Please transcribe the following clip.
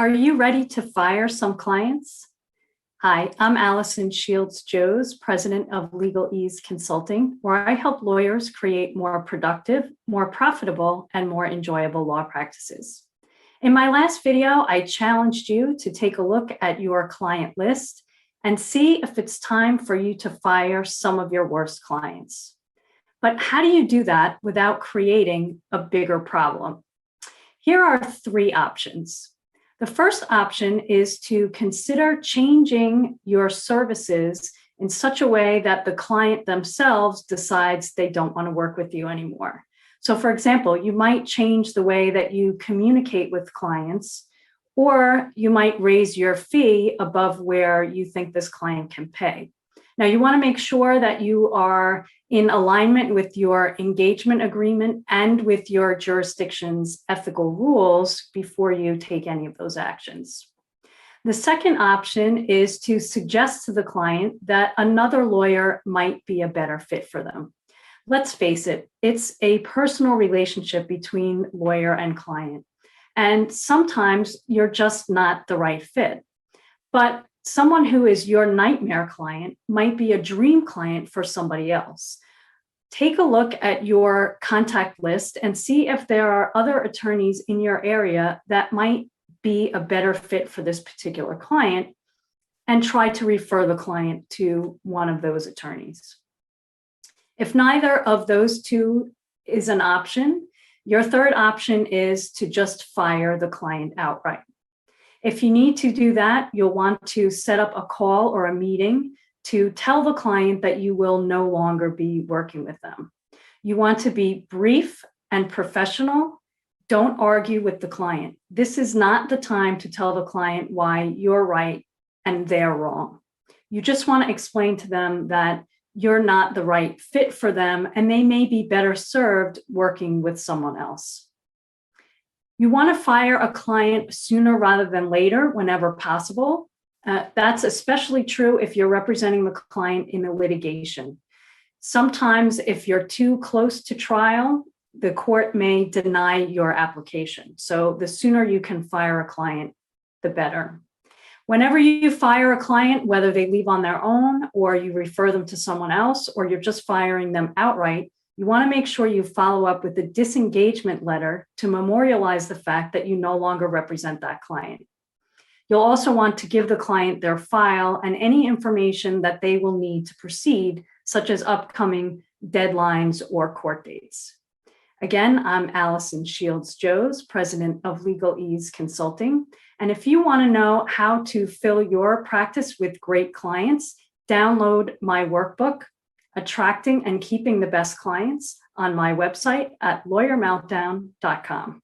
Are you ready to fire some clients? Hi, I'm Allison Johs, president of Legal Ease Consulting, where I help lawyers create more productive, more profitable, and more enjoyable law practices. In my last video, I challenged you to take a look at your client list and see if it's time for you to fire some of your worst clients. But how do you do that without creating a bigger problem? Here are three options. The first option is to consider changing your services in such a way that the client themselves decides they don't want to work with you anymore. So for example, you might change the way that you communicate with clients, or you might raise your fee above where you think this client can pay. Now, you want to make sure that you are in alignment with your engagement agreement and with your jurisdiction's ethical rules before you take any of those actions. The second option is to suggest to the client that another lawyer might be a better fit for them. Let's face it, it's a personal relationship between lawyer and client. And sometimes you're just not the right fit. But someone who is your nightmare client might be a dream client for somebody else. Take a look at your contact list and see if there are other attorneys in your area that might be a better fit for this particular client, and try to refer the client to one of those attorneys. If neither of those two is an option, your third option is to just fire the client outright. If you need to do that, you'll want to set up a call or a meeting to tell the client that you will no longer be working with them. You want to be brief and professional. Don't argue with the client. This is not the time to tell the client why you're right and they're wrong. You just want to explain to them that you're not the right fit for them and they may be better served working with someone else. You want to fire a client sooner rather than later, whenever possible. That's especially true if you're representing the client in a litigation. Sometimes if you're too close to trial, the court may deny your application. So the sooner you can fire a client, the better. Whenever you fire a client, whether they leave on their own or you refer them to someone else, or you're just firing them outright, you want to make sure you follow up with a disengagement letter to memorialize the fact that you no longer represent that client. You'll also want to give the client their file and any information that they will need to proceed, such as upcoming deadlines or court dates. Again, I'm Allison Johs, president of Legal Ease Consulting. And if you want to know how to fill your practice with great clients, download my workbook, Attracting and Keeping the Best Clients, on my website at lawyermeltdown.com.